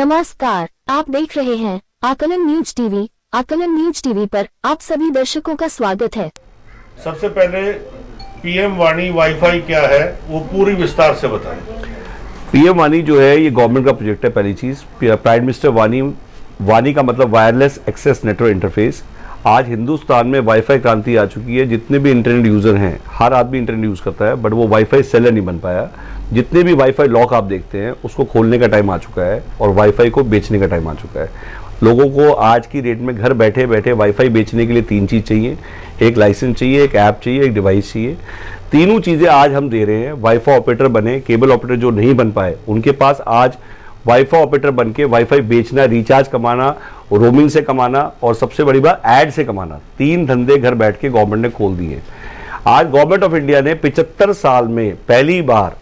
नमस्कार, आप देख रहे हैं आकलन न्यूज टीवी। आकलन न्यूज टीवी पर आप सभी दर्शकों का स्वागत है। सबसे पहले पीएम वाणी वाईफाई क्या है वो पूरी विस्तार से बताएं। पीएम वाणी जो है ये गवर्नमेंट का प्रोजेक्ट है। पहली चीज, प्राइम मिनिस्टर वाणी का मतलब वायरलेस एक्सेस नेटवर्क इंटरफेस। आज हिंदुस्तान में वाईफाई क्रांति आ चुकी है। जितने भी इंटरनेट यूजर हैं, हर आदमी इंटरनेट यूज करता है, बट वो वाईफाई सेलर नहीं बन पाया। जितने भी वाईफाई लॉक आप देखते हैं उसको खोलने का टाइम आ चुका है और वाईफाई को बेचने का टाइम आ चुका है। लोगों को आज की डेट में घर बैठे बैठे वाईफाई बेचने के लिए 3 चीज़ चाहिए। एक लाइसेंस चाहिए, एक ऐप चाहिए, एक डिवाइस चाहिए। तीनों चीज़ें आज हम दे रहे हैं। वाईफाई ऑपरेटर बने, केबल ऑपरेटर जो नहीं बन पाए उनके पास आज वाईफाई ऑपरेटर बन के वाईफाई बेचना, रिचार्ज कमाना, रोमिंग से कमाना और सबसे बड़ी बात ऐड से कमाना, 3 धंधे घर बैठ के गवर्नमेंट ने खोल दिए। आज गवर्नमेंट ऑफ इंडिया ने 75 साल में पहली बार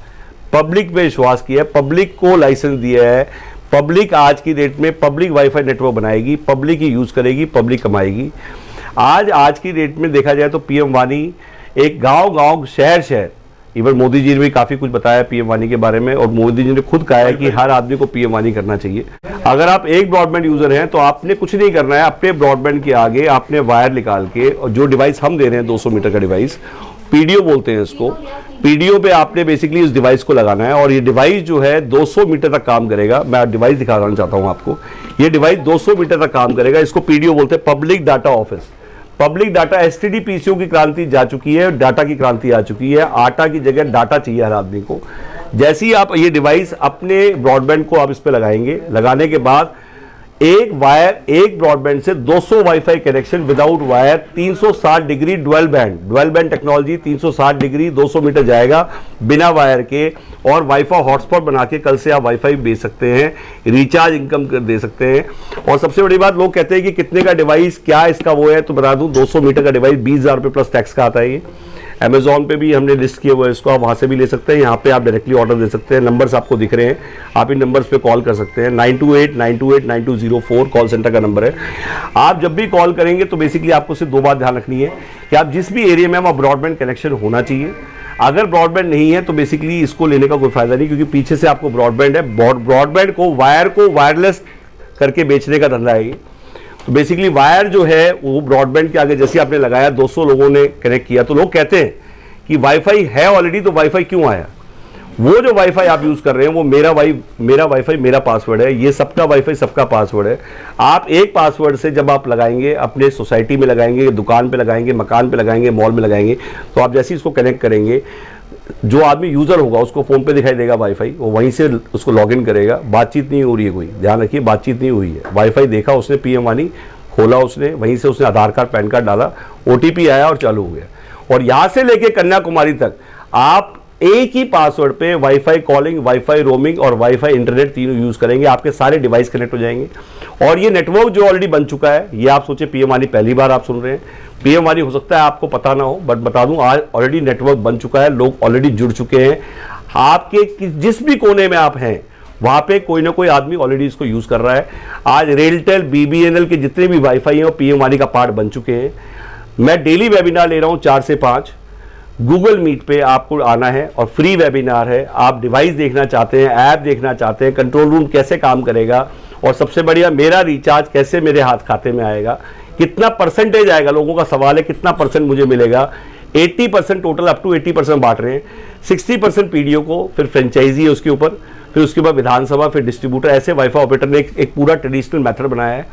पब्लिक पे विश्वास किया है, पब्लिक को लाइसेंस दिया है। पब्लिक आज की डेट में पब्लिक वाईफाई नेटवर्क बनाएगी, पब्लिक ही यूज करेगी, पब्लिक कमाएगी। आज की डेट में देखा जाए तो पीएम वाणी एक गांव शहर इवन मोदी जी ने भी काफी कुछ बताया पीएम वाणी के बारे में, और मोदी जी ने खुद कहा है कि हर आदमी को पीएम वाणी करना चाहिए। अगर आप एक ब्रॉडबैंड यूजर हैं तो आपने कुछ नहीं करना है। अपने ब्रॉडबैंड के आगे आपने वायर निकाल के, और जो डिवाइस हम दे रहे हैं 200 मीटर का डिवाइस, पीडीओ बोलते हैं इसको, पीडीओ पे आपने बेसिकली इस डिवाइस को लगाना है और ये डिवाइस जो है 200 मीटर तक काम करेगा। मैं डिवाइस दिखाना चाहता हूं आपको। ये डिवाइस 200 मीटर तक काम करेगा। इसको पीडीओ बोलते हैं, public data office. Public data, STD PCO की क्रांति जा चुकी है, डाटा की क्रांति आ चुकी है। आटा की जगह डाटा चाहिए हर आदमी को। जैसे ही आप ये डिवाइस अपने ब्रॉडबैंड को आप इस पे लगाएंगे, लगाने के बाद एक वायर, एक ब्रॉडबैंड से 200 wifi connection without wire, 360 degree dual band technology, 360 degree 200 metre जाएगा बिना वायर के, और वाईफाई हॉटस्पॉट बना के कल से आप वाईफाई बेच सकते हैं, रिचार्ज इनकम दे सकते हैं। और सबसे बड़ी बात, लोग कहते हैं कि कितने का डिवाइस, क्या इसका वो है, तो बता दूं 200 मीटर का डिवाइस 20,000 रुपये प्लस टैक्स का आता है। ये अमेजॉन पे भी हमने लिस्ट किया हुआ है इसको, आप वहाँ से भी ले सकते हैं। यहाँ पे आप डायरेक्टली ऑर्डर दे सकते हैं। नंबर्स आपको दिख रहे हैं, आप इन नंबर्स पे कॉल कर सकते हैं। 9289289204 कॉल सेंटर का नंबर है। आप जब भी कॉल करेंगे तो बेसिकली आपको सिर्फ 2 बात ध्यान रखनी है कि आप जिस भी एरिया में वहाँ ब्रॉडबैंड कनेक्शन होना चाहिए। अगर ब्रॉडबैंड नहीं है तो बेसिकली इसको लेने का कोई फायदा नहीं, क्योंकि पीछे से आपको ब्रॉडबैंड है। ब्रॉडबैंड को वायरलेस करके बेचने का धंधा है। तो बेसिकली वायर जो है वो ब्रॉडबैंड के आगे जैसे आपने लगाया, 200 लोगों ने कनेक्ट किया, तो लोग कहते हैं कि वाईफाई है ऑलरेडी, तो वाईफाई क्यों आया। वो जो वाईफाई आप यूज कर रहे हैं वो मेरा वाईफाई मेरा पासवर्ड है, ये सबका वाईफाई सबका पासवर्ड है। आप एक पासवर्ड से जब आप लगाएंगे, अपने सोसाइटी में लगाएंगे, दुकान पे लगाएंगे, मकान पे लगाएंगे, मॉल में लगाएंगे, तो आप जैसे ही इसको कनेक्ट करेंगे, जो आदमी यूजर होगा उसको फोन पे दिखाई देगा वाईफाई, वो वहीं से उसको लॉगिन करेगा। बातचीत नहीं हो रही है, कोई ध्यान रखिए, बातचीत नहीं हुई है। वाईफाई देखा उसने, पीएम वाणी खोला उसने, वहीं से उसने आधार कार्ड पैन कार्ड डाला, ओटीपी आया और चालू हो गया। और यहां से लेके कन्याकुमारी तक आप एक ही पासवर्ड पे वाईफाई कॉलिंग, वाईफाई रोमिंग और वाईफाई इंटरनेट तीनों यूज करेंगे। आपके सारे डिवाइस कनेक्ट हो जाएंगे। और ये नेटवर्क जो ऑलरेडी बन चुका है, ये आप सोचे पीएम वाणी पहली बार आप सुन रहे हैं। पीएम वाणी हो सकता है आपको पता ना हो, बट बता दूं आज ऑलरेडी नेटवर्क बन चुका है, लोग ऑलरेडी जुड़ चुके हैं। आपके जिस भी कोने में आप हैं वहां पे कोई ना कोई आदमी ऑलरेडी इसको यूज कर रहा है। आज रेलटेल, बीबीएनएल के जितने भी वाईफाई हैं वो पीएम वाणी का पार्ट बन चुके हैं। मैं डेली वेबिनार ले रहा हूं 4 से 5। गूगल मीट पे आपको आना है और फ्री वेबिनार है। आप डिवाइस देखना चाहते हैं, ऐप देखना चाहते हैं, कंट्रोल रूम कैसे काम करेगा, और सबसे बढ़िया मेरा रिचार्ज कैसे मेरे हाथ खाते में आएगा, कितना परसेंटेज आएगा, लोगों का सवाल है कितना परसेंट मुझे मिलेगा। 80% टोटल, अप टू 80% बांट रहे हैं। 60% पीडीओ को, फिर फ्रेंचाइजी है उसके ऊपर, फिर उसके बाद विधानसभा, फिर डिस्ट्रीब्यूटर। ऐसे वाईफाई ऑपरेटर ने एक पूरा ट्रेडिशनल मेथड बनाया है।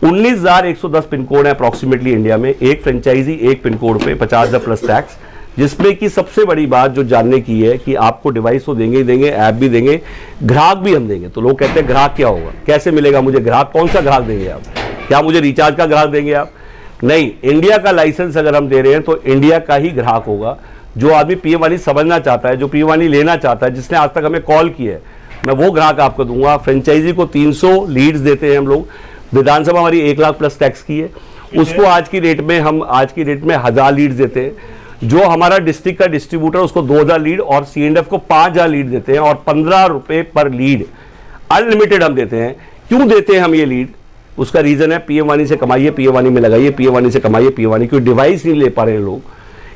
19,110 पिन कोड है अप्रॉक्सीमेटली इंडिया में। एक फ्रेंचाइजी एक पिन कोड पे 50,000 प्लस टैक्स, जिसमें कि सबसे बड़ी बात जो जानने की है कि आपको डिवाइस तो देंगे ही देंगे, ऐप भी देंगे, ग्राहक भी हम देंगे। तो लोग कहते हैं ग्राहक क्या होगा, कैसे मिलेगा मुझे ग्राहक, कौन सा ग्राहक देंगे आप, क्या मुझे रिचार्ज का ग्राहक देंगे आप? नहीं, इंडिया का लाइसेंस अगर हम दे रहे हैं तो इंडिया का ही ग्राहक होगा। जो आदमी पीएम वाणी समझना चाहता है, जो पीएम वाणी लेना चाहता है, जिसने आज तक हमें कॉल किया है, मैं वो ग्राहक आपको दूंगा। फ्रेंचाइजी को 300 लीड्स देते हैं हम लोग। विधानसभा हमारी 1 लाख प्लस टैक्स की है, उसको आज की डेट में 1000 लीड्स देते हैं। जो हमारा डिस्ट्रिक्ट का डिस्ट्रीब्यूटर उसको 2000 लीड और सीएनएफ को 5000 लीड देते हैं, और 15 रुपए पर लीड अनलिमिटेड हम देते हैं। क्यों देते हैं हम ये लीड? उसका रीजन है पीएम वाणी से कमाइए, पीएम वाणी में लगाइए, पीएम वाणी से कमाइए, पीएम वाणी। क्योंकि डिवाइस नहीं ले पा रहे हैं लोग।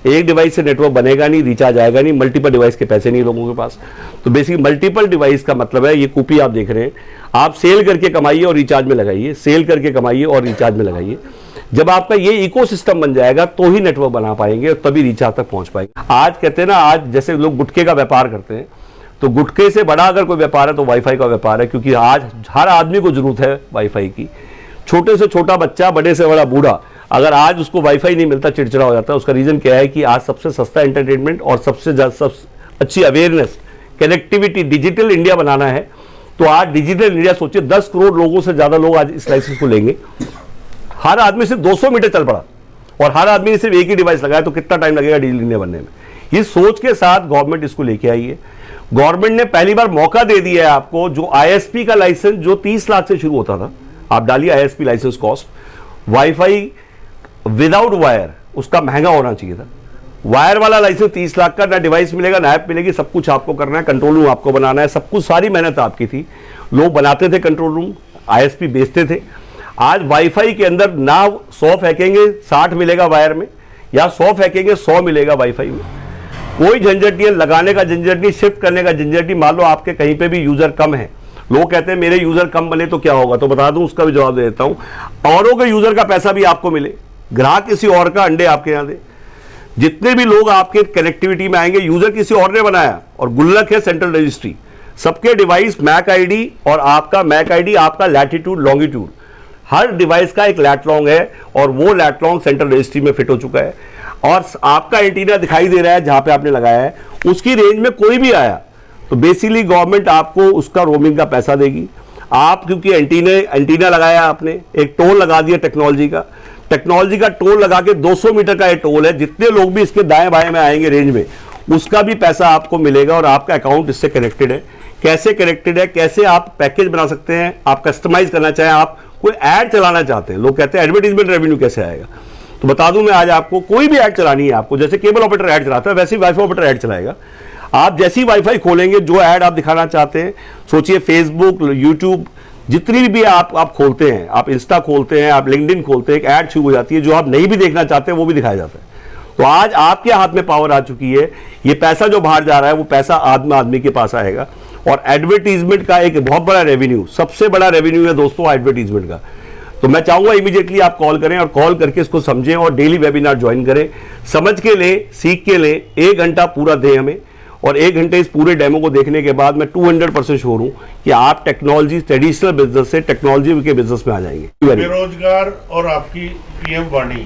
एक डिवाइस से नेटवर्क बनेगा नहीं, रिचार्ज आएगा नहीं, मल्टीपल डिवाइस के पैसे नहीं लोगों के पास। तो बेसिकली मल्टीपल डिवाइस का मतलब है, ये कॉपी आप देख रहे हैं, आप सेल करके कमाइए और रिचार्ज में लगाइए, सेल करके कमाइए और रिचार्ज में लगाइए। जब आपका ये इकोसिस्टम बन जाएगा तो ही नेटवर्क बना पाएंगे और तभी रिचार्ज तक पहुंच पाएंगे। आज कहते हैं ना, आज जैसे लोग गुटखे का व्यापार करते हैं, तो गुटखे से बड़ा अगर कोई व्यापार है तो वाईफाई का व्यापार है, क्योंकि आज हर आदमी को जरूरत है वाईफाई की। छोटे से छोटा बच्चा, बड़े से बड़ा बूढ़ा, अगर आज उसको वाईफाई नहीं मिलता चिड़चिड़ा हो जाता है। उसका रीजन क्या है कि आज सबसे सस्ता एंटरटेनमेंट और सबसे अच्छी अवेयरनेस, कनेक्टिविटी, डिजिटल इंडिया बनाना है। तो आज डिजिटल इंडिया सोचिए, 10 करोड़ लोगों से ज्यादा लोग आज इस लाइसेंस को लेंगे। हर आदमी सिर्फ 200 मीटर चल पड़ा और हर आदमी ने सिर्फ एक ही डिवाइस लगाया, तो कितना टाइम लगेगा डिजिटल इंडिया बनने में। ये सोच के साथ गवर्नमेंट इसको लेके आई है। गवर्नमेंट ने पहली बार मौका दे दिया है आपको, जो आईएसपी का लाइसेंस जो 30 लाख से शुरू होता था, आप डालिए ISP licence cost, wifi without wire उसका महंगा होना चाहिए था। वायर वाला लाइसेंस 30 लाख का, ना डिवाइस मिलेगा ना ऐप मिलेगी, सब कुछ आपको करना है, कंट्रोल रूम आपको बनाना है, सब कुछ, सारी मेहनत आपकी थी। लोग बनाते थे कंट्रोल रूम, आईएसपी बेचते थे। आज वाईफाई के अंदर ना 100 फेंकेंगे 60 मिलेगा वायर में, या 100 फेंकेंगे 100 मिलेगा वाईफाई में। कोई झंझट नहीं है, लगाने का झंझट नहीं, शिफ्ट करने का झंझट नहीं। मान लो आपके कहीं पे भी यूजर कम है, लोग कहते हैं मेरे यूजर कम बने तो क्या होगा, तो बता दूं, उसका भी जवाब दे देता हूं। औरों के यूजर का पैसा भी आपको मिले, ग्राहक किसी और का अंडे आपके यहां दे। जितने भी लोग आपके कनेक्टिविटी में आएंगे, यूजर किसी और ने बनाया और गुल्लक है सेंट्रल रजिस्ट्री, सबके डिवाइस मैक आईडी और आपका मैक आईडी, आपका लैटिट्यूड लॉन्गिट्यूड, हर डिवाइस का एक लैटलॉन्ग है और वो लैटलॉन्ग सेंट्रल रजिस्ट्री में फिट हो चुका है। और आपका एंटीना दिखाई दे रहा है जहां पे आपने लगाया है, उसकी रेंज में कोई भी आया तो बेसिकली गवर्नमेंट आपको उसका रोमिंग का पैसा देगी। आप क्योंकि एंटीना लगाया, आपने एक टोल लगा दिया टेक्नोलॉजी का टोल लगा के 200 मीटर का ये टोल है, जितने लोग भी इसके दाएं बाएं में आएंगे रेंज में, उसका भी पैसा आपको मिलेगा और आपका अकाउंट इससे कनेक्टेड है। कैसे कनेक्टेड है, कैसे आप पैकेज बना सकते हैं, आप कस्टमाइज करना चाहें, आप कोई ऐड चलाना चाहते हैं, लोग कहते हैं एडवर्टाइजमेंट रेवेन्यू कैसे आएगा, तो बता दूं मैं आज आपको, कोई भी ऐड चलानी है आपको, जैसे केबल ऑपरेटर ऐड चलाता है वैसे ही वाईफाई ऑपरेटर ऐड चलाएगा। आप जैसी वाईफाई खोलेंगे, जो ऐड आप दिखाना चाहते हैं, सोचिए फेसबुक, यूट्यूब, जितनी भी आप खोलते हैं, आप इंस्टा खोलते हैं, आप लिंक्डइन खोलते हैं, एक ऐड शुरू हो जाती है, जो आप नहीं भी देखना चाहते हैं वो भी दिखाया जाता है। तो आज आपके हाथ में पावर आ चुकी है, ये पैसा जो बाहर जा रहा है वो पैसा आदमी के पास आएगा। और एडवर्टीजमेंट का एक बहुत बड़ा रेवेन्यू, सबसे बड़ा रेवेन्यू है दोस्तों एडवर्टीजमेंट का। तो मैं चाहूंगा इमीडिएटली आप कॉल करें और कॉल करके इसको समझें और डेली वेबिनार ज्वाइन करें, समझ के लें, सीख के लें। 1 घंटा पूरा दें हमें, और 1 घंटे इस पूरे डेमो को देखने के बाद मैं 200% श्योर हूं कि आप टेक्नोलॉजी, ट्रेडिशनल बिजनेस से टेक्नोलॉजी के बिजनेस में आ जाएंगे। बेरोजगार और आपकी पीएम वाणी,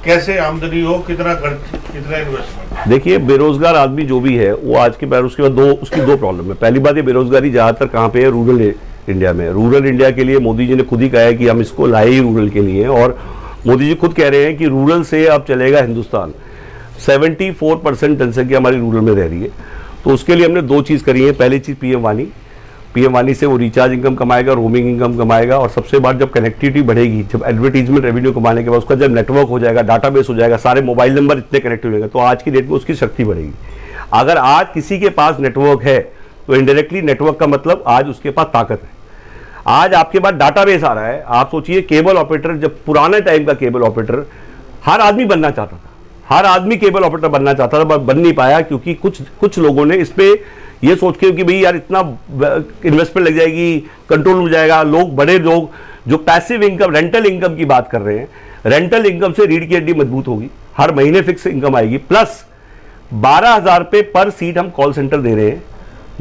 कैसे आमदनी हो, कितना खर्च, कितना इन्वेस्टमेंट? देखिए, बेरोजगार आदमी जो भी है वो आज के बाद, उसके बाद उसकी दो प्रॉब्लम है। पहली बात, ये बेरोजगारी ज्यादातर कहाँ पे है, रूरल इंडिया में। रूरल इंडिया के लिए मोदी जी ने खुद ही कहा है कि हम इसको लाए ही रूरल के लिए, और मोदी जी खुद कह रहे हैं कि रूरल से अब चलेगा हिंदुस्तान। 74% जनसंख्या हमारी रूरल में रह रही है, तो उसके लिए हमने 2 चीज़ करी है। पहली चीज़ पीएम वाणी से वो रिचार्ज इनकम कमाएगा, रोमिंग इनकम कमाएगा, और सबसे बाद जब कनेक्टिविटी बढ़ेगी, जब एडवर्टीजमेंट रेवेन्यू कमाने के बाद उसका जब नेटवर्क हो जाएगा, डाटाबेस हो जाएगा, सारे मोबाइल नंबर इतने कनेक्ट हो जाएंगे, तो आज की डेट में उसकी शक्ति बढ़ेगी। अगर आज किसी के पास नेटवर्क है तो इनडायरेक्टली नेटवर्क का मतलब आज उसके पास ताकत है। आज आपके पास डाटाबेस आ रहा है। आप सोचिए, केबल ऑपरेटर, जब पुराने टाइम का केबल ऑपरेटर हर आदमी बनना चाहता था, हर आदमी केबल ऑपरेटर बनना चाहता था, बन नहीं पाया, क्योंकि कुछ लोगों ने इस पे ये सोच के कि भाई यार इतना इन्वेस्टमेंट लग जाएगी, कंट्रोल हो जाएगा। बड़े लोग जो पैसिव इनकम, रेंटल इनकम की बात कर रहे हैं, रेंटल इनकम से रीढ़ की हड्डी मजबूत होगी, हर महीने फिक्स इनकम आएगी, प्लस 12,000 रुपये पर सीट हम कॉल सेंटर दे रहे हैं,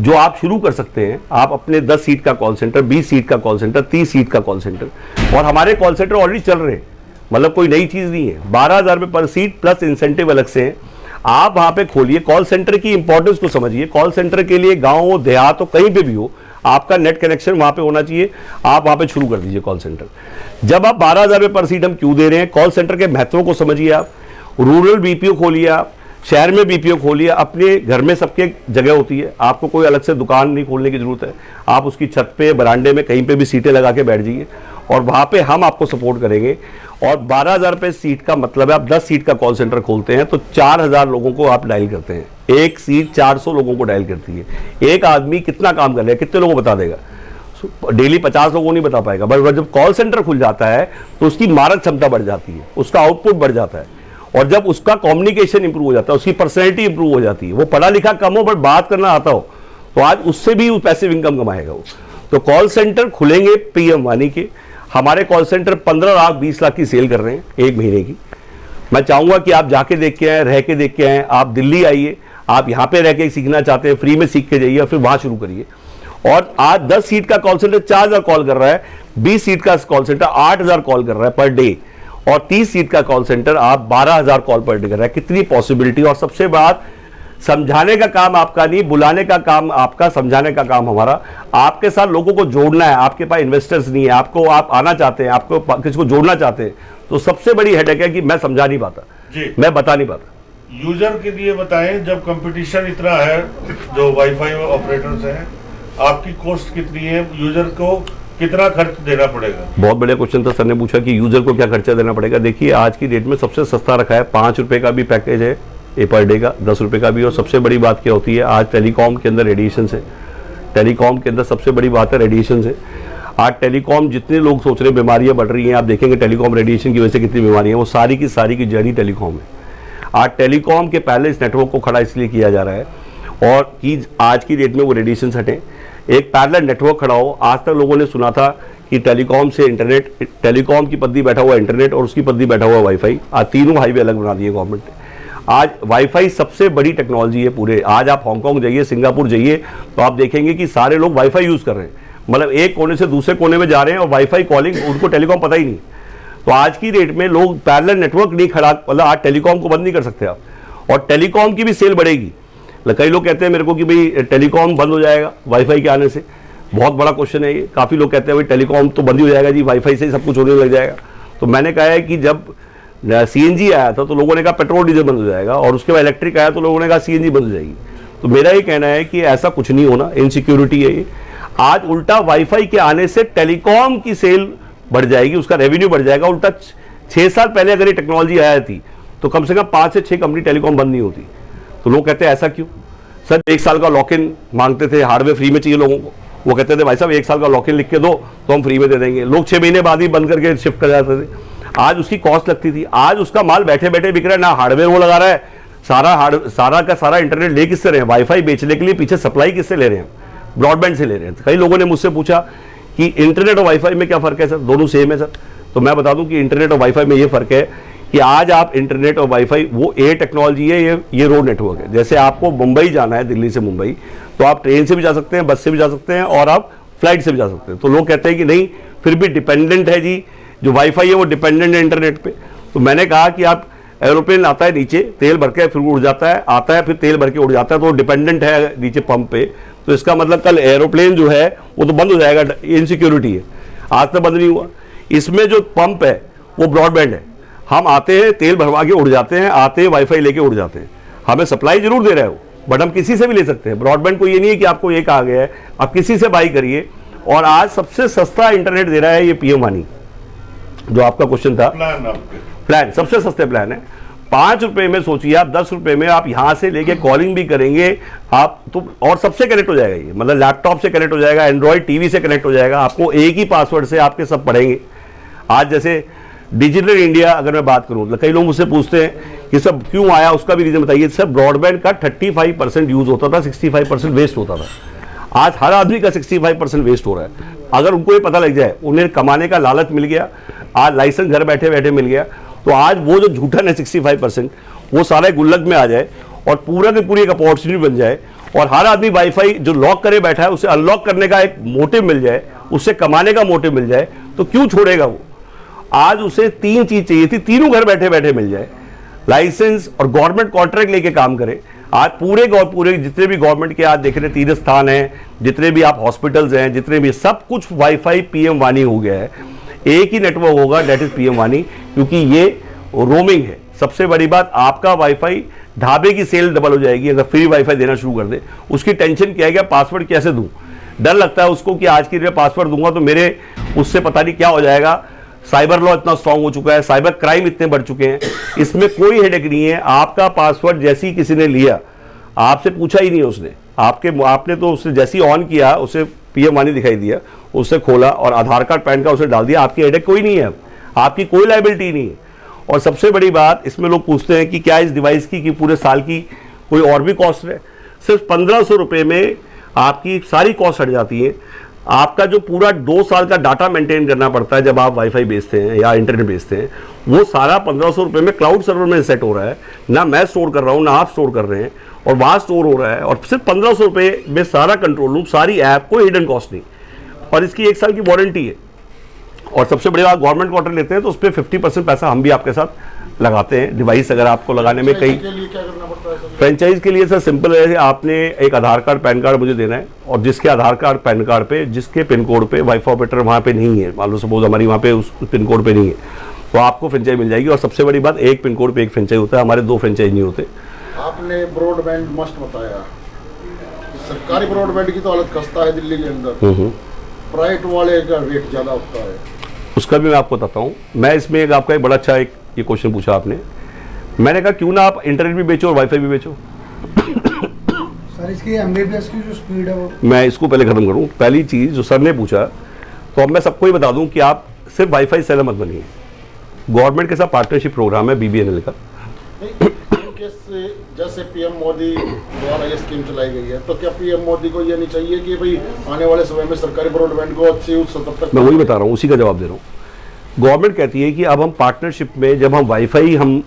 जो आप शुरू कर सकते हैं। आप अपने 10 सीट का कॉल सेंटर, 20 सीट का कॉल सेंटर, 30 सीट का कॉल सेंटर, और हमारे कॉल सेंटर ऑलरेडी चल रहे हैं, मतलब कोई नई चीज नहीं है। 12,000 रुपये पर सीट प्लस इंसेंटिव अलग से है। आप वहां पे खोलिए, कॉल सेंटर की इंपॉर्टेंस को समझिए। कॉल सेंटर के लिए गांव हो, देहात हो, कहीं पे भी हो, आपका नेट कनेक्शन वहां पे होना चाहिए। आप वहां पे शुरू कर दीजिए कॉल सेंटर। जब आप 12,000 रुपये पर सीट हम क्यों दे रहे हैं, कॉल सेंटर के महत्व को समझिए। आप रूरल बीपीओ खोलिए, आप शहर में बीपीओ खोलिए, अपने घर में सबके जगह होती है, आपको कोई अलग से दुकान नहीं खोलने की जरूरत है। आप उसकी छत पे, बरांडे में, कहीं पे भी सीटें लगा के बैठ जाइए, और वहां पे हम आपको सपोर्ट करेंगे। और 12,000 रुपये सीट का मतलब है, आप 10 सीट का कॉल सेंटर खोलते हैं तो 4,000 लोगों को आप डायल करते हैं। एक सीट 400 लोगों को डायल करती है। एक आदमी कितना काम कर रहा है, कितने लोगों को बता देगा? डेली 50 लोगों को नहीं बता पाएगा, बट जब कॉल सेंटर खुल जाता है तो उसकी मारक क्षमता बढ़ जाती है, उसका आउटपुट बढ़ जाता है। और जब उसका कम्युनिकेशन इंप्रूव हो जाता है, उसकी पर्सनैलिटी इंप्रूव हो जाती है, वो पढ़ा लिखा कम हो बट बात करना आता हो, तो आज उससे भी वो पैसिव इनकम कमाएगा वो। तो कॉल सेंटर खुलेंगे पीएम वानी के। हमारे कॉल सेंटर 15 लाख 20 लाख की सेल कर रहे हैं एक महीने की। मैं चाहूंगा कि आप जाके देख के आए, रह के देख के आए। आप दिल्ली आइए, आप यहाँ पे रह के सीखना चाहते हैं, फ्री में सीख के जाइए, फिर वहां शुरू करिए। और आज 10 सीट का कॉल सेंटर 4000 कॉल कर रहा है, 20 सीट का कॉल सेंटर 8000 कॉल कर रहा है पर डे, और 30 सीट का कॉल सेंटर आप 12000 कॉल पर डे कर रहा है। कितनी पॉसिबिलिटी। और सबसे बात, समझाने का काम आपका नहीं, बुलाने का काम आपका, समझाने का काम हमारा। आपके साथ लोगों को जोड़ना है। आपके पास इन्वेस्टर्स नहीं है, आपको, आप आना चाहते हैं, आपको किसी को जोड़ना चाहते हैं, तो सबसे बड़ी हेडेक है कि मैं समझा नहीं पाता जी, मैं बता नहीं पाता। यूजर के लिए बताएं, जब कंपटीशन इतना है, जो वाईफाई ऑपरेटर्स हैं, आपकी कॉस्ट कितनी है, यूजर को कितना खर्च देना पड़ेगा? बहुत बढ़िया क्वेश्चन था, सर ने पूछा कि यूजर को क्या खर्चा देना पड़ेगा। देखिए, आज की डेट में सबसे सस्ता रखा है, 5 रुपए का भी पैकेज है ए पर डे का, 10 रुपए का भी। और सबसे बड़ी बात क्या होती है, आज टेलीकॉम के अंदर रेडिएशन है। टेलीकॉम के अंदर सबसे बड़ी बात है रेडिएशन है। आज टेलीकॉम, जितने लोग सोच रहे हैं बीमारियां बढ़ रही हैं, आप देखेंगे टेलीकॉम रेडिएशन की वजह से कितनी बीमारियां, वो सारी की जड़ी टेलीकॉम है। आज टेलीकॉम के पहले इस नेटवर्क को खड़ा इसलिए किया जा रहा है और कि आज की डेट में वो रेडिएशन हटें, एक पैरेलल नेटवर्क खड़ा हो। आज तक लोगों ने सुना था कि टेलीकॉम से इंटरनेट, टेलीकॉम की पद्दी बैठा हुआ इंटरनेट और उसकी पद्दी बैठा हुआ वाईफाई। आज तीनों हाईवे अलग बना दिए गवर्नमेंट ने। आज वाईफाई सबसे बड़ी टेक्नोलॉजी है पूरे। आज आप हांगकांग जाइए, सिंगापुर जाइए, तो आप देखेंगे कि सारे लोग वाईफाई यूज कर रहे हैं। मतलब एक कोने से दूसरे कोने में जा रहे हैं और वाईफाई कॉलिंग, उनको टेलीकॉम पता ही नहीं। तो आज की डेट में लोग पैरेलल नेटवर्क नहीं खड़ा, मतलब आज टेलीकॉम को बंद नहीं कर सकते आप, और टेलीकॉम की भी सेल बढ़ेगी। कई लोग कहते हैं मेरे को कि भाई टेलीकॉम बंद हो जाएगा वाईफाई के आने से। बहुत बड़ा क्वेश्चन है ये। काफ़ी लोग कहते हैं भाई टेलीकॉम तो बंद ही हो जाएगा जी, वाईफाई से ही सब कुछ होने लग जाएगा। तो मैंने कहा है कि जब सीएनजी आया था तो लोगों ने कहा पेट्रोल डीजल बंद हो जाएगा, और उसके बाद इलेक्ट्रिक आया तो लोगों ने कहा सीएनजी बंद हो जाएगी। तो मेरा ये कहना है कि ऐसा कुछ नहीं होना, इनसिक्योरिटी है ये। आज उल्टा वाईफाई के आने से टेलीकॉम की सेल बढ़ जाएगी, उसका रेवेन्यू बढ़ जाएगा। उल्टा 6 साल पहले अगर ये टेक्नोलॉजी आया थी तो कम से कम 5 से 6 कंपनी टेलीकॉम बंद नहीं होती। तो लोग कहते हैं ऐसा क्यों सर? 1 साल का लॉक इन मांगते थे, हार्डवेयर फ्री में चाहिए लोगों को। वो कहते थे भाई साहब 1 साल का लॉक इन लिख के दो तो हम फ्री में दे देंगे। लोग 6 महीने बाद ही बंद करके शिफ्ट कर जाते थे। आज उसकी कॉस्ट लगती थी, आज उसका माल बैठे बैठे बिक रहा है। ना हार्डवेयर वो लगा रहा है, सारा का सारा इंटरनेट ले किससे रहे हैं? वाईफाई बेचने के लिए पीछे सप्लाई किससे ले रहे हैं? ब्रॉडबैंड से ले रहे हैं। कई लोगों ने मुझसे पूछा कि इंटरनेट और वाईफाई में क्या फ़र्क है सर? दोनों सेम है सर। तो मैं बता दूं कि इंटरनेट और वाईफाई में ये फ़र्क है कि आज आप इंटरनेट और वाईफाई, वो एयर टेक्नोलॉजी है, ये रोड नेटवर्क है। जैसे आपको मुंबई जाना है, दिल्ली से मुंबई, तो आप ट्रेन से भी जा सकते हैं, बस से भी जा सकते हैं, और आप फ्लाइट से भी जा सकते हैं। तो लोग कहते हैं कि नहीं, फिर भी डिपेंडेंट है जी, जो वाईफाई है वो डिपेंडेंट है इंटरनेट पे। तो मैंने कहा कि आप, एरोप्लेन आता है नीचे, तेल भर के फिर उड़ जाता है, आता है फिर तेल भर के उड़ जाता है, तो वो डिपेंडेंट है नीचे पंप पे। तो इसका मतलब कल एरोप्लेन जो है वो तो बंद हो जाएगा, इनसिक्योरिटी है। आज तक बंद नहीं हुआ। इसमें जो पंप है वो ब्रॉडबैंड है। हम आते हैं, तेल भरवा के उड़ जाते हैं, आते हैं वाईफाई लेके उड़ जाते हैं। हमें सप्लाई जरूर दे रहे हो, बट हम किसी से भी ले सकते हैं। ब्रॉडबैंड को ये नहीं है कि आपको एक आ गया है, आप किसी से बाई करिए। और आज सबसे सस्ता इंटरनेट दे रहा है ये पीएम वानी, जो आपका क्वेश्चन था। प्लान सबसे सस्ते प्लान है। 5 रुपए में सोचिए आप, 10 रुपए में आप यहां से लेके कॉलिंग भी करेंगे आप तो, और सबसे कनेक्ट हो जाएगा ये। मतलब लैपटॉप से कनेक्ट हो जाएगा, एंड्रॉइड टीवी से कनेक्ट हो जाएगा। आपको एक ही पासवर्ड से आपके सब पढ़ेंगे। आज जैसे डिजिटल इंडिया अगर मैं बात करूं, तो कई लोग मुझसे पूछते हैं कि सब क्यों आया, उसका भी रीजन बताइए। सर ब्रॉडबैंड का 35% यूज होता था, 65% वेस्ट होता था। आज हर आदमी का 65% वेस्ट हो रहा है। अगर उनको ये पता लग जाए, उन्हें कमाने का लालच मिल गया, आज लाइसेंस घर बैठे बैठे मिल गया, तो आज वो जो झूठन है 65% वो सारे गुल्लक में आ जाए और पूरा की पूरी एक अपॉर्चुनिटी बन जाए, और हर आदमी वाईफाई जो लॉक करे बैठा है उसे अनलॉक करने का एक मोटिव मिल जाए, उससे कमाने का मोटिव मिल जाए, तो क्यों छोड़ेगा वो? आज उसे 3 चीज चाहिए थी, तीनों घर बैठे बैठे मिल जाए। लाइसेंस और गवर्नमेंट कॉन्ट्रैक्ट लेके काम करे। आज पूरे जितने भी गवर्नमेंट के आज देख रहे तीर्थ स्थान हैं, जितने भी आप हॉस्पिटल्स हैं, जितने भी, सब कुछ वाईफाई पीएम वानी हो गया है। एक ही नेटवर्क होगा, दैट इज पीएम वानी, क्योंकि ये रोमिंग है। सबसे बड़ी बात, आपका वाईफाई, ढाबे की सेल डबल हो जाएगी अगर फ्री वाईफाई देना शुरू कर दे। उसकी टेंशन क्या है कि पासवर्ड कैसे दूं, डर लगता है उसको कि आज की डेट में पासवर्ड दूंगा तो मेरे उससे पता नहीं क्या हो जाएगा। साइबर लॉ इतना स्ट्रांग हो चुका है, साइबर क्राइम इतने बढ़ चुके हैं, इसमें कोई हेडेक नहीं है। आपका पासवर्ड जैसे ही किसी ने लिया, आपसे पूछा ही नहीं उसने, आपने तो उसने जैसे ही ऑन किया, उसे पीएम वानी दिखाई दिया, उससे खोला और आधार कार्ड पैन का उसे डाल दिया। आपकी हेडेक कोई नहीं है, आपकी कोई लायबिलिटी नहीं है। और सबसे बड़ी बात इसमें लोग पूछते हैं कि क्या इस डिवाइस की कि पूरे साल की कोई और भी कॉस्ट है। सिर्फ 1500 रुपये में आपकी सारी कॉस्ट हट जाती है। आपका जो पूरा 2 साल का डाटा मेंटेन करना पड़ता है जब आप वाईफाई बेचते हैं या इंटरनेट बेचते हैं, वो सारा 1500 रुपये में क्लाउड सर्वर में सेट हो रहा है। ना मैं स्टोर कर रहा हूँ, ना आप स्टोर कर रहे हैं, और वहाँ स्टोर हो रहा है। और सिर्फ 1500 रुपये में सारा कंट्रोल रूम, सारी ऐप, कोई हिडन कॉस्ट नहीं, और इसकी 1 साल की वारंटी है। और सबसे बड़ी बात, गवर्नमेंट क्वार्टर लेते हैं तो उस पर 50% पैसा हम भी आपके साथ लगाते हैं। डिवाइस अगर आपको लगाने में कई फ्रेंचाइज के लिए सर सिंपल है, आपने एक आधार कार्ड पैन कार्ड मुझे देना है, और जिसके आधार कार्ड पैन कार्ड पे जिसके पिन कोड पे वाईफाई ऑपरेटर वहाँ पे नहीं है, मान लो सपोज हमारी वहाँ पे उस पिन कोड पे नहीं है, तो आपको फ्रेंचाइज मिल जाएगी। और सबसे बड़ी बात, एक पिन कोड पे एक फ्रेंचाइज होता है, हमारे 2 फ्रेंचाइज नहीं होते। आपने ब्रॉडबैंड मस्ट बताया, सरकारी ब्रॉडबैंड की तो हालत खस्ता है दिल्ली के अंदर, प्राइवेट वाले का रेट ज़्यादा होता है, उसका भी मैं आपको बताता हूँ। मैं इसमें एक आपका एक बड़ा अच्छा एक ये क्वेश्चन पूछा आपने, मैंने कहा क्यों ना आप इंटरनेट भी बेचो और वाईफाई भी बेचो। सर इसकी एमबीपीएस की जो स्पीड है वो, मैं इसको पहले खत्म करूँ। पहली चीज़ जो सर ने पूछा, तो अब मैं सबको ही बता दूं कि आप सिर्फ वाईफाई सेलर मत बनिए। गवर्नमेंट के साथ पार्टनरशिप प्रोग्राम है BBNL का। जैसे पीएम मोदी द्वारा ये स्कीम चलाई गई है, तो क्या पीएम मोदी को ये नहीं चाहिए कि भाई आने वाले समय में सरकारी ब्रॉडबैंड को अच्छी उस स्तर तक, मैं वही बता रहा हूँ, उसी का जवाब दे रहा हूँ। गवर्नमेंट कहती है कि अब हम पार्टनरशिप में, जब हम वाईफाई हम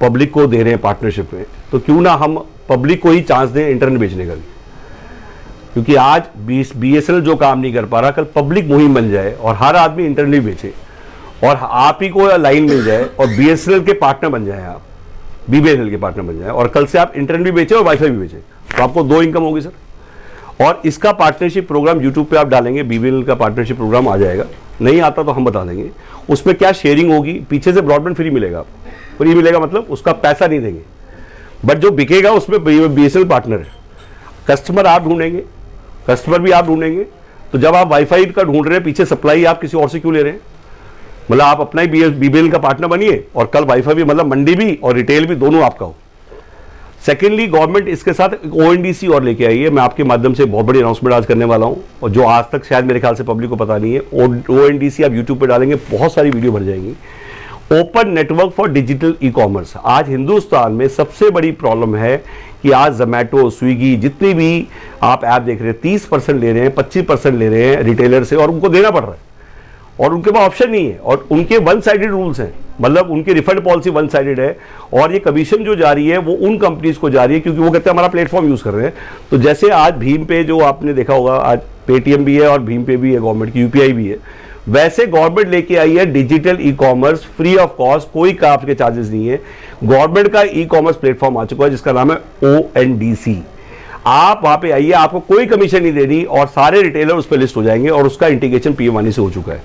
पब्लिक को दे रहे हैं पार्टनरशिप में, तो क्यों ना हम पब्लिक को ही चांस दें इंटरनेट बेचने का भी। क्योंकि आज BSNL जो काम नहीं कर पा रहा, कल पब्लिक मुहिम बन जाए और हर आदमी इंटरनेट बेचे और आप ही को लाइन मिल जाए और BSNL के पार्टनर बन जाए, आप BBNL के पार्टनर बन जाए, और कल से आप इंटरनेट भी बेचे और वाईफाई भी बेचे, तो आपको 2 इनकम होगी सर। और इसका पार्टनरशिप प्रोग्राम यूट्यूब पे आप डालेंगे, BBNL का पार्टनरशिप प्रोग्राम आ जाएगा, नहीं आता तो हम बता देंगे। उसमें क्या शेयरिंग होगी, पीछे से ब्रॉडबैंड फ्री मिलेगा आपको। फ्री मिलेगा मतलब उसका पैसा नहीं देंगे, बट जो बिकेगा उसमें BSNL पार्टनर है। कस्टमर आप ढूंढेंगे, कस्टमर भी आप ढूंढेंगे। तो जब आप वाईफाई का ढूंढ रहे हैं, पीछे सप्लाई आप किसी और से क्यों ले रहे हैं? मतलब आप अपना ही BBNL का पार्टनर बनिए और कल वाईफाई भी, मतलब मंडी भी और रिटेल भी दोनों आपका हो। सेकेंडली, गवर्नमेंट इसके साथ ONDC और लेके आई है। मैं आपके माध्यम से बहुत बड़ी अनाउंसमेंट आज करने वाला हूं, और जो आज तक शायद मेरे ख्याल से पब्लिक को पता नहीं है। ONDC आप यूट्यूब पे डालेंगे, बहुत सारी वीडियो भर जाएंगी। Open network for digital ecommerce. आज हिंदुस्तान में सबसे बड़ी प्रॉब्लम है कि आज जोमैटो, स्विगी, जितनी भी आप ऐप देख रहे हैं, 30% ले रहे हैं, 25% ले रहे हैं रिटेलर से, और उनको देना पड़ रहा है, और उनके पास ऑप्शन नहीं है, और उनके वन साइडेड रूल्स हैं। मतलब उनकी रिफंड पॉलिसी वन साइडेड है, और ये कमीशन जो जा रही है वो उन कंपनीज को जा रही है, क्योंकि वो कहते हैं हमारा प्लेटफॉर्म यूज कर रहे हैं। तो जैसे आज भीम पे जो आपने देखा होगा, आज पेटीएम भी है और भीम पे भी है, गवर्नमेंट की UPI भी है, वैसे गवर्नमेंट लेके आई है digital ecommerce free of cost, कोई आपके चार्जेस नहीं है। गवर्नमेंट का ई-कॉमर्स प्लेटफॉर्म आ चुका है जिसका नाम है ONDC। आप वहां पे आइए, आपको कोई कमीशन नहीं देनी, और सारे रिटेलर उस पर लिस्ट हो जाएंगे, और उसका इंटीग्रेशन PM वानी से हो चुका है।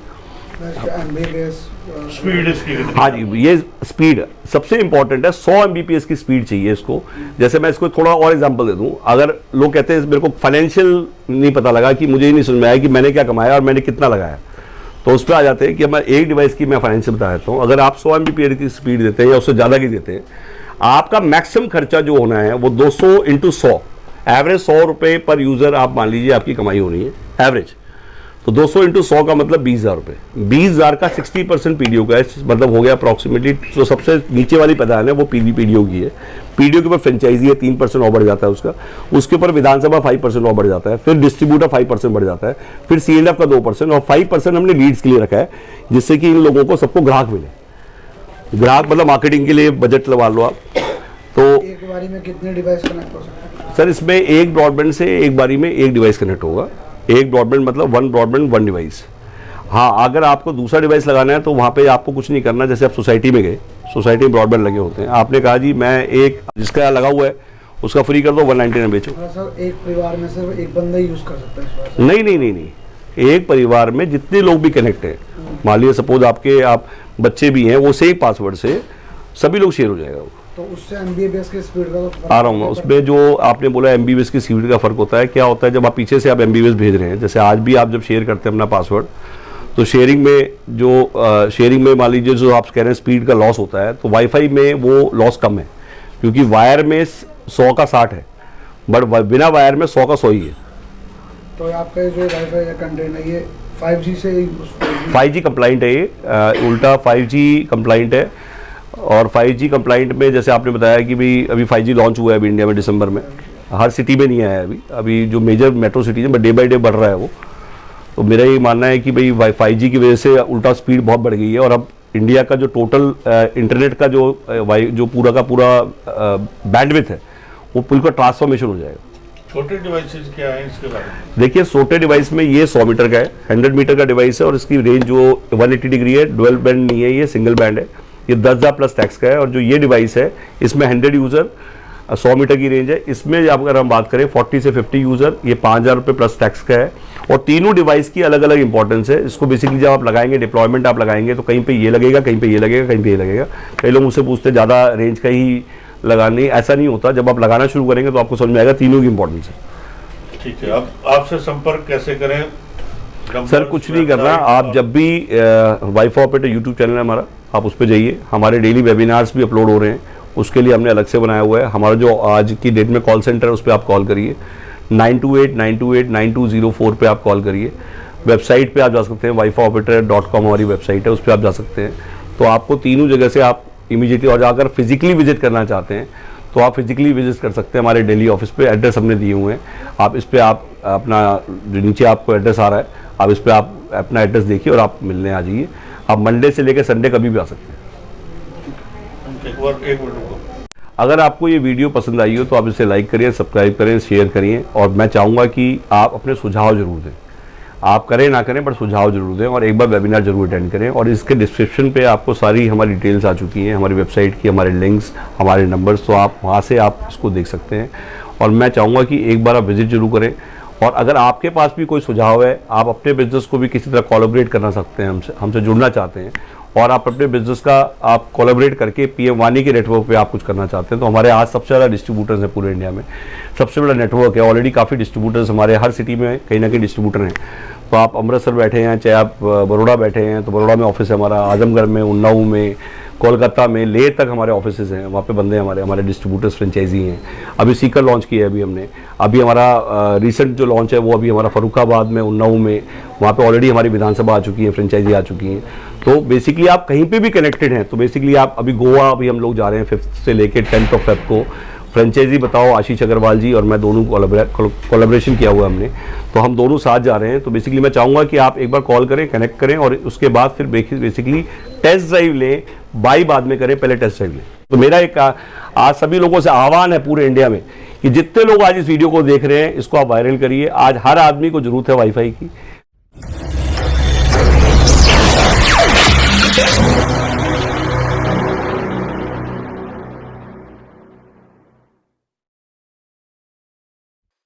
स्पीड इसकी कितनी? हाँ जी, ये स्पीड सबसे इंपॉर्टेंट है। 100 Mbps की स्पीड चाहिए इसको। जैसे मैं इसको थोड़ा और एग्जांपल दे दूं, अगर लोग कहते हैं मेरे को फाइनेंशियल नहीं पता लगा, कि मुझे ही नहीं समझ में आया कि मैंने क्या कमाया और मैंने कितना लगाया, तो उस पर आ जाते हैं कि मैं एक डिवाइस की मैं फाइनेंशियल बता देता हूँ। अगर आप 100 Mbps की स्पीड देते हैं या उससे ज़्यादा की देते हैं, आपका मैक्सिमम खर्चा जो होना है वो 200 × 100, एवरेज 100 रुपये पर यूज़र आप मान लीजिए आपकी कमाई होनी है एवरेज। तो 200 × 100 का मतलब 20,000 रुपये। 20,000 का 60% PDO का है, मतलब हो गया अप्रॉक्सीमेटली। जो सबसे नीचे वाली पैदान है वो PDO की है। PDO के ऊपर फ्रेंचाइजी है, 3% और बढ़ जाता है उसका। उसके ऊपर विधानसभा 5% और बढ़ जाता है, फिर डिस्ट्रीब्यूटर 5% बढ़ जाता है, फिर C&F का 2%, और 5% हमने लीड्स के लिए रखा है, जिससे कि इन लोगों को सबको ग्राहक मिले। ग्राहक मतलब मार्केटिंग के लिए बजट लगा लो आप। तो एक बारी में कितने डिवाइस कनेक्ट हो सकते हैं? सर इसमें एक ब्रॉडबैंड से एक बारी में एक डिवाइस कनेक्ट होगा। एक ब्रॉडबैंड मतलब 1 ब्रॉडबैंड 1 डिवाइस। हाँ, अगर आपको दूसरा डिवाइस लगाना है तो वहाँ पे आपको कुछ नहीं करना। जैसे आप सोसाइटी में गए, सोसाइटी में ब्रॉडबैंड लगे होते हैं, आपने कहा जी मैं एक जिसका लगा हुआ है उसका फ्री कर दो, 199 बेचो। सर एक परिवार में सिर्फ एक बंदा यूज कर सकता है? नहीं, एक परिवार में जितने लोग भी कनेक्ट हैं, मान लीजिए सपोज आपके आप बच्चे भी हैं, वो सेम पासवर्ड से सभी लोग शेयर हो जाएगा वो। तो उससे MBPS की स्पीड का तो आ रहा हूँ मैं उसमें। जो आपने बोला MBPS की स्पीड का फर्क होता है, क्या होता है जब आप पीछे से आप MBPS भेज रहे हैं, जैसे आज भी आप जब शेयर करते हैं अपना पासवर्ड, तो शेयरिंग में मान लीजिए जो आप कह रहे हैं स्पीड का लॉस होता है, तो वाईफाई में वो लॉस कम है, क्योंकि वायर में 100 का 60 है, बट बिना वायर में 100 का 100 ही है। तो आपका जो वाईफाई कंटेंट है ये 5G से 5G कंप्लाइंट है, ये उल्टा 5G कंप्लाइंट है। और 5G कंप्लाइंट में जैसे आपने बताया कि भाई अभी 5G लॉन्च हुआ है अभी इंडिया में दिसंबर में, हर सिटी में नहीं आया है अभी जो मेजर मेट्रो सिटीज है, बट डे बाई डे बढ़ रहा है वो। तो मेरा ये मानना है कि भाई 5G की वजह से उल्टा स्पीड बहुत बढ़ गई है और अब इंडिया का जो टोटल इंटरनेट का जो पूरा का पूरा बैंडविड्थ है वो बिल्कुल ट्रांसफॉर्मेशन हो जाएगा। छोटे डिवाइसेस क्या है इसके बारे में? देखिए छोटे डिवाइस में ये 100 मीटर का है, 100 मीटर का डिवाइस है और इसकी रेंज जो 180 डिग्री है, डुअल बैंड नहीं है, ये सिंगल बैंड है। ये 10,000 प्लस टैक्स का है और जो ये डिवाइस है इसमें 100 यूज़र 100 मीटर की रेंज है। इसमें अगर हम बात करें 40 से 50 यूज़र, ये 5,000 रुपये प्लस टैक्स का है। और तीनों डिवाइस की अलग अलग इंपॉर्टेंस है। इसको बेसिकली जब आप लगाएंगे, डिप्लॉयमेंट आप लगाएंगे तो कहीं पे ये लगेगा, कहीं पे ये लगेगा, कहीं पे ये लगेगा। कई लोग मुझसे पूछते हैं ज़्यादा रेंज का ही लगानी, ऐसा नहीं होता। जब आप लगाना शुरू करेंगे तो आपको समझ में आएगा तीनों की इंपॉर्टेंस है। ठीक है, अब आपसे संपर्क कैसे करें? सर कुछ नहीं करना, आप जब भी वाईफाई ऑपरेटर यूट्यूब चैनल है हमारा, आप उस पर जाइए। हमारे डेली वेबिनार्स भी अपलोड हो रहे हैं, उसके लिए हमने अलग से बनाया हुआ है। हमारा जो आज की डेट में कॉल सेंटर है उस पर आप कॉल करिए, 9289289204 पे आप कॉल करिए। वेबसाइट पे आप जा सकते हैं, wifioperator.com हमारी वेबसाइट है, उस पर आप जा सकते हैं। तो आपको तीनों जगह से आप इमीडिएटली, और अगर फिजिकली विजिट करना चाहते हैं तो आप फिजिकली विजिट कर सकते हैं हमारे दिल्ली ऑफिस पे। एड्रेस हमने दिए हुए हैं, आप इस पर आप अपना जो नीचे आपको एड्रेस आ रहा है, आप इस पर आप अपना एड्रेस देखिए और आप मिलने आ जाइए। आप मंडे से लेकर संडे कभी भी आ सकते हैं। एक मिनट रुको। अगर आपको ये वीडियो पसंद आई हो तो आप इसे लाइक करिए, सब्सक्राइब करें, शेयर करिए और मैं चाहूँगा कि आप अपने सुझाव जरूर दें। आप करें ना करें पर सुझाव जरूर दें और एक बार वेबिनार जरूर अटेंड करें। और इसके डिस्क्रिप्शन पे आपको सारी हमारी डिटेल्स आ चुकी हैं, हमारी वेबसाइट की, हमारे लिंक्स, हमारे नंबर्स, तो आप वहाँ से आप इसको देख सकते हैं। और मैं चाहूँगा कि एक बार आप विजिट जरूर करें। और अगर आपके पास भी कोई सुझाव है, आप अपने बिजनेस को भी किसी तरह कोलैबोरेट करना सकते हैं, हमसे जुड़ना चाहते हैं और आप अपने बिजनेस का आप कोलैबोरेट करके पीएम वानी के नेटवर्क पे आप कुछ करना चाहते हैं, तो हमारे आज सबसे ज़्यादा डिस्ट्रीब्यूटर्स हैं पूरे इंडिया में, सबसे बड़ा नेटवर्क है। ऑलरेडी काफ़ी डिस्ट्रीब्यूटर्स हमारे हर सिटी में कहीं ना कहीं डिस्ट्रीब्यूटर हैं। तो आप अमृतसर बैठे हैं, चाहे आप बड़ौदा बैठे हैं तो बड़ौदा में ऑफिस है हमारा, आजमगढ़ में, उन्नाव में, कोलकाता में, लेह तक हमारे ऑफिसेज हैं। वहाँ पे बंदे हमारे डिस्ट्रीब्यूटर्स फ्रेंचाइजी हैं। अभी सीकर लॉन्च किया है अभी हमारा रिसेंट जो लॉन्च है वो अभी हमारा फरुखाबाद में, उन्नाव में, वहाँ पे ऑलरेडी हमारी विधानसभा आ चुकी है, फ्रेंचाइजी आ चुकी हैं। तो बेसिकली आप कहीं पे भी कनेक्टेड हैं। तो बेसिकली आप अभी गोवा अभी हम लोग जा रहे हैं 5 से लेकर 10 फेब को। फ्रेंचाइजी बताओ आशीष अग्रवाल जी और मैं दोनों कोलैबोरेशन किया हुआ है हमने, तो हम दोनों साथ जा रहे हैं। तो बेसिकली मैं चाहूँगा कि आप एक बार कॉल करें, कनेक्ट करें और उसके बाद फिर बेसिकली टेस्ट ड्राइव लें। बाई बाद में करें, पहले टेस्ट ड्राइव लें। तो मेरा एक आज सभी लोगों से आह्वान है पूरे इंडिया में कि जितने लोग आज इस वीडियो को देख रहे हैं इसको आप वायरल करिए। आज हर आदमी को जरूरत है वाईफाई की।